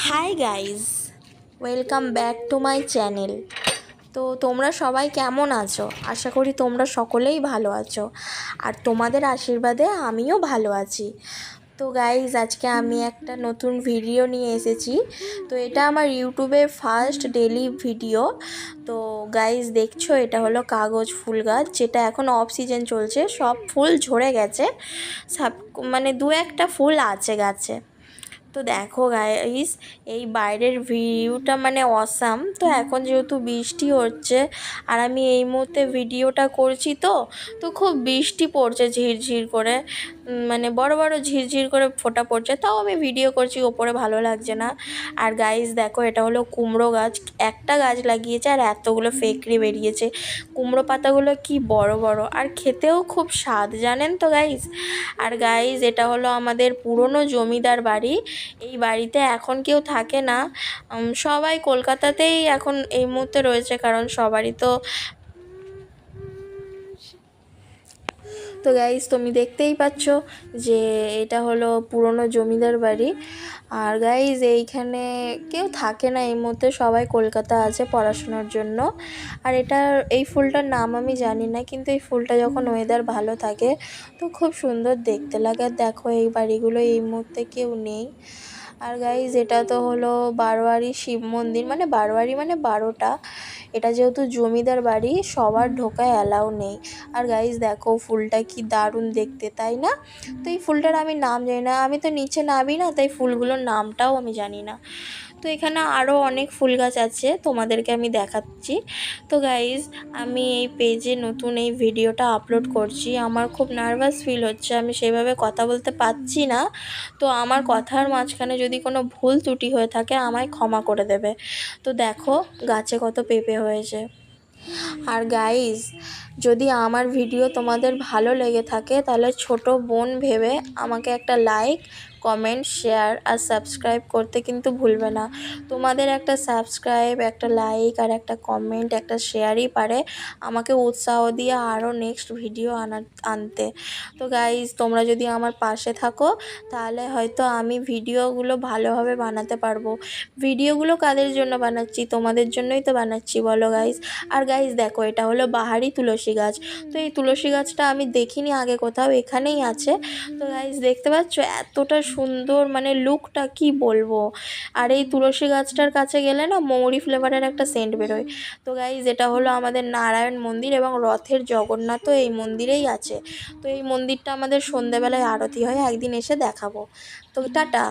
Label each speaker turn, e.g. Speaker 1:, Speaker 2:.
Speaker 1: Hi guys, welcome back to my channel. তো তোমরা সবাই কেমন আছো? আশা করি তোমরা সকলেই ভালো আছো, আর তোমাদের আশীর্বাদে আমিও ভালো আছি। তো গাইজ, আজকে আমি একটা নতুন ভিডিও নিয়ে এসেছি। তো এটা আমার ইউটিউবের ফার্স্ট ডেলি ভিডিও। তো গাইজ দেখছো, এটা হলো কাগজ ফুল গাছ, যেটা এখন অফ সিজন চলছে। সব ফুল ঝরে গেছে, সব মানে দু একটা ফুল আছে গাছে। তো দেখো গাইস, এই বাইরের ভিউটা মানে অসাম। তো এখন যেহেতু বৃষ্টি হচ্ছে, আর আমি এই মুহূর্তে ভিডিওটা করছি, তো খুব বৃষ্টি পড়ছে ঝিরঝির করে, মানে বড় বড় ঝিরঝির করে ফোঁটা পড়ছে। তাও আমি ভিডিও করছি, ওপরে ভালো লাগছে না। আর গাইস দেখো, এটা হলো কুমড়ো গাছ। একটা গাছ লাগিয়েছে আর এতগুলো ফেকড়ি বেরিয়েছে। কুমড়ো পাতাগুলো কি বড় বড়, আর খেতেও খুব স্বাদ, জানেন তো গাইস। আর গাইস, এটা হলো আমাদের পুরনো জমিদার বাড়ি। এই বাড়িতে এখন কেউ থাকে না, সবাই কলকাতাতেই এখন এই মুহূর্তে রয়েছে, কারণ সবারই তো গাইস, তুমি দেখতেই পাচ্ছ যে এটা হলো পুরনো জমিদার বাড়ি। আর গাইস, এইখানে কেউ থাকে না এই মুহূর্তে, সবাই কলকাতা আছে পড়াশোনার জন্য। আর এই ফুলটার নাম আমি জানি না, কিন্তু এই ফুলটা যখন ওয়েদার ভালো থাকে তো খুব সুন্দর দেখতে লাগে। দেখো, এই বাড়িগুলো এই মুহূর্তে কেউ নেই। আর গাইজ, এটা তো হলো বারোয়ারি শিব মন্দির, মানে বারোয়ারি মানে 12টা। এটা যেহেতু জমিদার বাড়ি, সবার ঢোকা অ্যালাউ নেই। আর গাইজ দেখো, ফুলটা কি দারুণ দেখতে, তাই না? তো এই ফুলটার আমি নাম জানি না, আমি তো নিচে নামি না, তাই ফুলগুলোর নামটাও আমি জানি না। তো এখানে আরও অনেক ফুল গাছ আছে, তোমাদেরকে আমি দেখাচ্ছি। তো গাইজ, আমি এই পেজে নতুন এই ভিডিওটা আপলোড করছি। আমার খুব নার্ভাস ফিল হচ্ছে, আমি সেভাবে কথা বলতে পারছি না। তো আমার কথার মাঝখানে যদি কোনো ভুল ত্রুটি হয়ে থাকে, আমায় ক্ষমা করে দেবে। তো দেখো, গাছে কত পেঁপে হয়েছে। আর গাইজ, যদি আমার ভিডিও তোমাদের ভালো লেগে থাকে, তাহলে ছোট বোন ভেবে আমাকে একটা লাইক, কমেন্ট, শেয়ার আর সাবস্ক্রাইব করতে কিন্তু ভুলবে না। তোমাদের একটা সাবস্ক্রাইব, একটা লাইক আর একটা কমেন্ট, একটা শেয়ারই পারে আমাকে উৎসাহ দিয়ে আরও নেক্সট ভিডিও আনতে। তো গাইজ, তোমরা যদি আমার পাশে থাকো, তাহলে হয়তো আমি ভিডিওগুলো ভালোভাবে বানাতে পারবো। ভিডিওগুলো কাদের জন্য বানাচ্ছি? তোমাদের জন্যই তো বানাচ্ছি, বলো গাইজ। আর গাইজ দেখো, এটা হলো বাহারি তুলসী গাছ। তো এই তুলসী গাছটা আমি দেখিনি আগে কোথাও, এখানেই আছে। তো গাইজ দেখতে পাচ্ছ, এতটা সুন্দর, মানে লুকটা কি বলবো। আর এই তুলসী গাছটার কাছে গেলে না, মৌরি ফ্লেভারের একটা সেন্ট বেরোয়। তো গাইজ, এটা হলো আমাদের নারায়ণ মন্দির, এবং রথের জগন্নাথও এই মন্দিরেই আছে। তো এই মন্দিরটা আমাদের সন্ধেবেলায় আরতি হয়, একদিন এসে দেখাবো। তো টাটা।